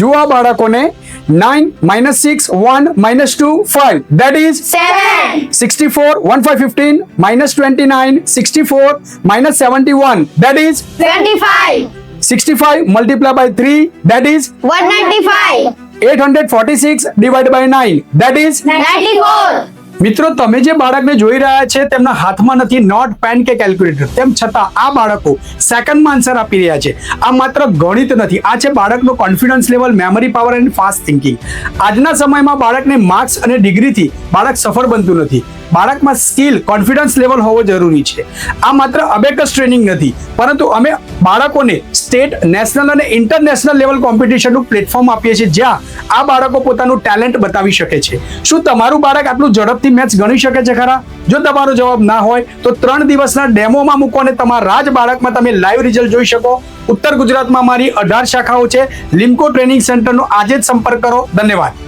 જુઓ આ બાળકોને 9 - 6 1 - 2 5 that is 7. 64 1 5 15 -29 64 -71 that is 25. 65 multiplied by 3 that is 195. 846 divided by 9 that is 94. મિત્રો તમે જે બાળકને જોઈ રહ્યા છે તેમના હાથમાં નથી નોટ પેન કે કેલ્ક્યુલેટર, તેમ છતાં આ બાળકો સેકન્ડમાં આન્સર આપી રહ્યા છે. આ માત્ર ગણિત નથી, આ છે બાળકનો confidence level, memory power and fast thinking. આજના સમયમાં બાળકને માર્ક્સ અને ડિગ્રીથી બાળક સફળ બનતું નથી. બાળકમાં સ્કિલ, કોન્ફિડન્સ લેવલ હોવો જરૂરી છે. આ માત્ર અબેકસ ટ્રેનિંગ નથી, પરંતુ અમે બાળકોને સ્ટેટ, નેશનલ અને ઇન્ટરનેશનલ લેવલ કોમ્પિટિશનનું પ્લેટફોર્મ આપીએ છીએ, જ્યાં આ બાળકો પોતાનું ટેલેન્ટ બતાવી શકે છે. શું તમારું બાળક આટલું ઝડપથી મેથ્સ ગણી શકે છે ખરા? જો તમારો જવાબ ના હોય તો 3 દિવસના ડેમોમાં મૂકો અને તમારા જ બાળકમાં તમે લાઈવ રિઝલ્ટ જોઈ શકો. ઉત્તર ગુજરાતમાં મારી 18 શાખાઓ છે. લિમ્કો ટ્રેનિંગ સેન્ટરનો આજે જ સંપર્ક કરો. ધન્યવાદ.